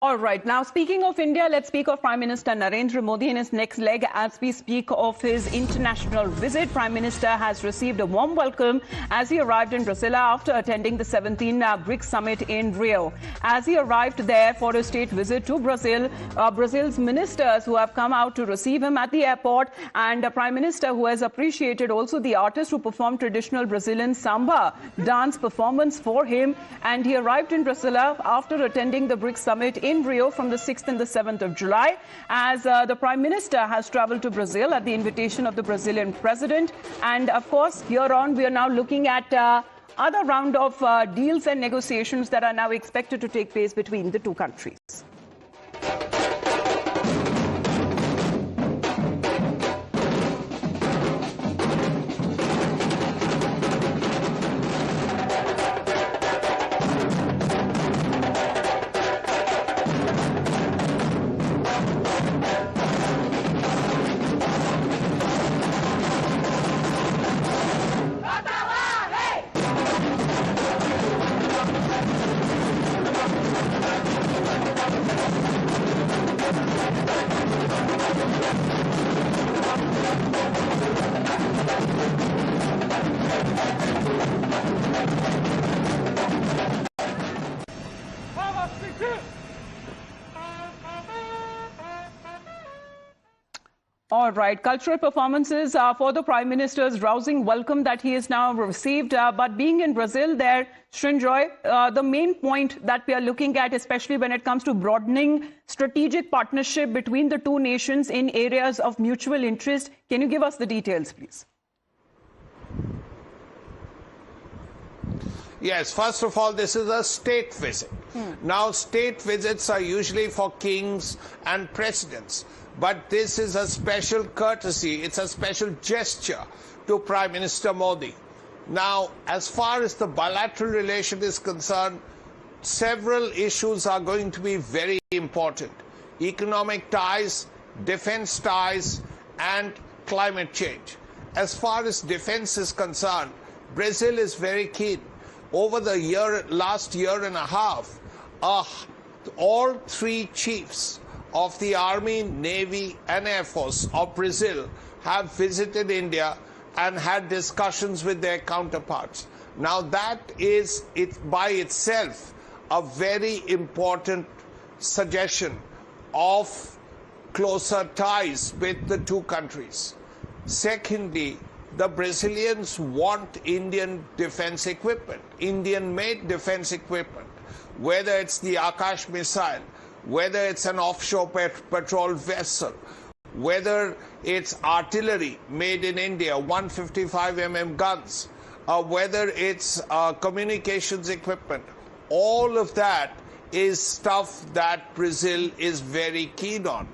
All right. Now, speaking of India, let's speak of Prime Minister Narendra Modi in his next leg. As we speak of his international visit, Prime Minister has received a warm welcome as he arrived in Brasilia after attending the 17th BRICS Summit in Rio. As he arrived there for a state visit to Brazil, Brazil's ministers who have come out to receive him at the airport, and a Prime Minister who has appreciated also the artist who performed traditional Brazilian samba dance performance for him. And he arrived in Brasilia after attending the BRICS Summit in Rio from the 6th and the 7th of July, as the Prime Minister has travelled to Brazil at the invitation of the Brazilian President. And of course, here on, we are now looking at other round of deals and negotiations that are now expected to take place between the two countries. All right. Cultural performances for the Prime Minister's rousing welcome that he has now received. But being in Brazil there, Srinjoy, the main point that we are looking at, especially when it comes to broadening strategic partnership between the two nations in areas of mutual interest. Can you give us the details, please? Yes, first of all, this is a state visit. Now, state visits are usually for kings and presidents. But this is a special courtesy, it's a special gesture to Prime Minister Modi. Now, as far as the bilateral relation is concerned, several issues are going to be very important. Economic ties, defense ties, and climate change. As far as defense is concerned, Brazil is very keen. Over the last year and a half, all three chiefs of the Army, Navy and Air Force of Brazil have visited India and had discussions with their counterparts. Now that is by itself a very important suggestion of closer ties with the two countries. Secondly, the Brazilians want Indian defense equipment, Indian-made defense equipment, whether it's the Akash missile, whether it's an offshore patrol vessel, whether it's artillery made in India, 155mm guns, whether it's communications equipment. All of that is stuff that Brazil is very keen on.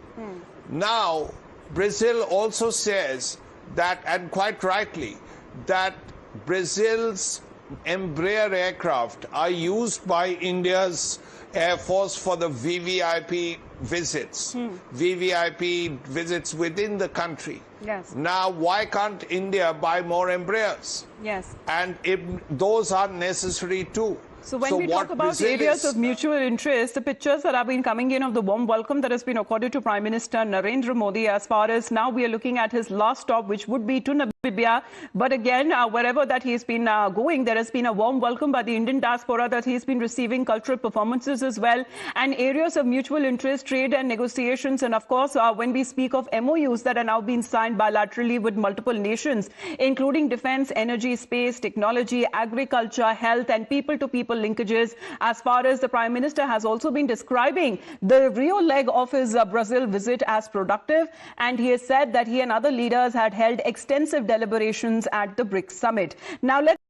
Now, Brazil also says that, and quite rightly, that Brazil's Embraer aircraft are used by India's Air Force for the VVIP visits, VVIP visits within the country. Yes. Now, why can't India buy more Embraers? Yes. And those are necessary too. So when we talk about areas of mutual interest, the pictures that have been coming in of the warm welcome that has been accorded to Prime Minister Narendra Modi, as far as now we are looking at his last stop, which would be to Namibia. But again, wherever that he's been going, there has been a warm welcome by the Indian diaspora that he's been receiving, cultural performances as well, and areas of mutual interest, trade and negotiations. And of course, when we speak of MOUs that are now being signed bilaterally with multiple nations, including defense, energy, space, technology, agriculture, health and people-to-people linkages, as far as the Prime Minister has also been describing the Rio leg of his Brazil visit as productive, and he has said that he and other leaders had held extensive deliberations at the BRICS Summit. Now let's